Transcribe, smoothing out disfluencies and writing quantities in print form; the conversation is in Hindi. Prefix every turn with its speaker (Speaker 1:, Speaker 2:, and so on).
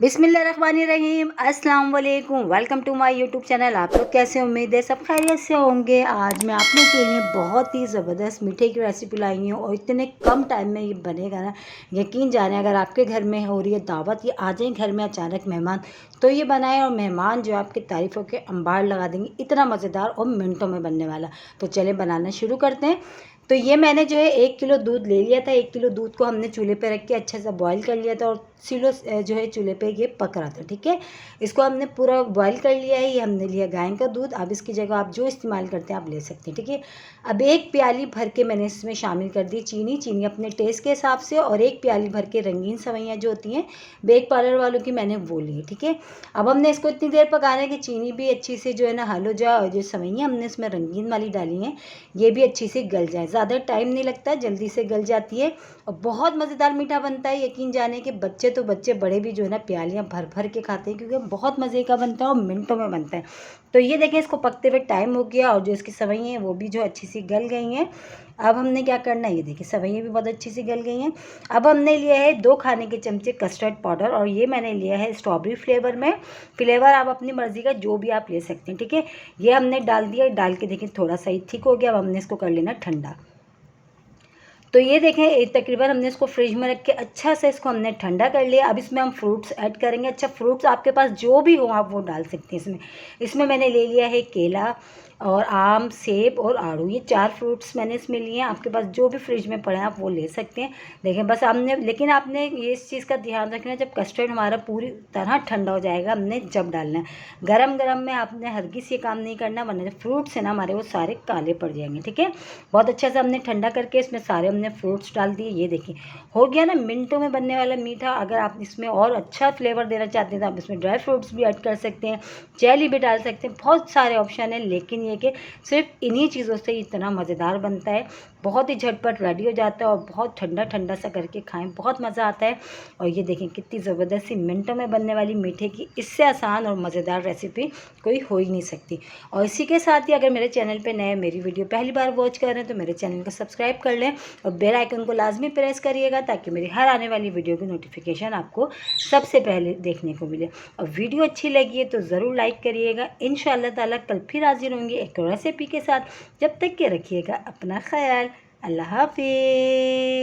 Speaker 1: बिस्मिल्लाहिर्रहमानिर्रहीम, अस्सलाम वालेकुम। Welcome to my YouTube channel. आप लोग कैसे, उम्मीद है सब खैरियत से होंगे। आज मैं आप लोग के लिए बहुत ही ज़बरदस्त मीठे की रेसिपी लाई हूँ और इतने कम टाइम में ये बनेगा ना, यकीन जाने। अगर आपके घर में हो रही है दावत या आ जाए घर में अचानक मेहमान, तो ये बनाएं और मेहमान जो आपकी तारीफ़ों के अंबार लगा देंगे। इतना मज़ेदार और मिनटों में बनने वाला। तो चले बनाना शुरू करते हैं। तो ये मैंने जो है 1 किलो दूध ले लिया था। 1 किलो दूध को हमने चूल्हे पे रख के अच्छे से बॉईल कर लिया था और सिलो जो है चूल्हे पे ये पक रहा था। ठीक है, इसको हमने पूरा बॉईल कर लिया है। ये हमने लिया गाय का दूध। अब इसकी जगह आप जो इस्तेमाल करते हैं आप ले सकते हैं। ठीक है, अब 1 प्याली भर के मैंने इसमें शामिल कर दी चीनी। चीनी अपने टेस्ट के हिसाब से, और 1 प्याली भर के रंगीन सेवइयाँ जो होती हैं बेक पार्लर वालों की, मैंने वो ली। ठीक है, अब हमने इसको इतनी देर पकाना है कि चीनी भी अच्छी से जो है ना हल हो जाए, और जो सेवइयाँ हमने इसमें रंगीन वाली डाली हैं ये भी अच्छी से गल जाए। ज़्यादा टाइम नहीं लगता, जल्दी से गल जाती है और बहुत मज़ेदार मीठा बनता है। यकीन जाने कि बच्चे तो बच्चे, बड़े भी जो है ना प्यालियाँ भर भर के खाते हैं, क्योंकि बहुत मज़े का बनता है और मिनटों में बनता है। तो ये देखें, इसको पकते हुए टाइम हो गया और जो इसकी सेवइयाँ हैं वो भी जो अच्छी सी गल गई हैं। अब हमने क्या करना है, ये देखिए सेवइयाँ भी बहुत अच्छी सी गल गई हैं। अब हमने लिया है 2 खाने के चमचे कस्टर्ड पाउडर, और ये मैंने लिया है स्ट्रॉबेरी फ्लेवर में। फ्लेवर आप अपनी मर्ज़ी का जो भी आप ले सकते हैं। ठीक है, ये हमने डाल दिया। डाल के देखिए थोड़ा सा ही थिक हो गया। अब हमने इसको कर लेना ठंडा। तो ये देखें तकरीबन हमने इसको फ्रिज में रख के अच्छा से इसको हमने ठंडा कर लिया। अब इसमें हम फ्रूट्स ऐड करेंगे। अच्छा, फ्रूट्स आपके पास जो भी हो आप वो डाल सकते हैं इसमें। इसमें मैंने ले लिया है केला और आम, सेब और आड़ू। ये 4 फ्रूट्स मैंने इसमें लिए हैं। आपके पास जो भी फ्रिज में पड़े हैं आप वो ले सकते हैं। देखें बस आपने, लेकिन आपने ये इस चीज़ का ध्यान रखना, जब कस्टर्ड हमारा पूरी तरह ठंडा हो जाएगा हमने जब डालना है। गरम गरम में आपने हरगिज़ ये काम नहीं करना, वरना जो फ्रूट्स हैं ना हमारे वो सारे काले पड़ जाएंगे। ठीक है, बहुत अच्छे से हमने ठंडा करके इसमें सारे हमने फ्रूट्स डाल दिए। ये देखिए हो गया ना मिनटों में बनने वाला मीठा। अगर आप इसमें और अच्छा फ्लेवर देना चाहते हैं तो आप इसमें ड्राई फ्रूट्स भी ऐड कर सकते हैं, जेली भी डाल सकते हैं, बहुत सारे ऑप्शन हैं। लेकिन ये कि सिर्फ इन्हीं चीज़ों से इतना मज़ेदार बनता है। बहुत ही झटपट रेडी हो जाता है और बहुत ठंडा ठंडा सा करके खाएं, बहुत मज़ा आता है। और ये देखें कितनी ज़बरदस्त सी मिनटों में बनने वाली मीठे की इससे आसान और मज़ेदार रेसिपी कोई हो ही नहीं सकती। और इसी के साथ ही अगर मेरे चैनल पे नए, मेरी वीडियो पहली बार वॉच कर रहे हैं तो मेरे चैनल को सब्सक्राइब कर लें और बेल आइकन को लाजमी प्रेस करिएगा, ताकि मेरी हर आने वाली वीडियो की नोटिफिकेशन आपको सबसे पहले देखने को मिले। और वीडियो अच्छी लगी है तो ज़रूर लाइक करिएगा। इंशाअल्लाह ताला कल फिर हाजिर होंगी एक और रेसिपी के साथ। जब तक के रखिएगा अपना ख्याल। अल्लाह हाफिज़।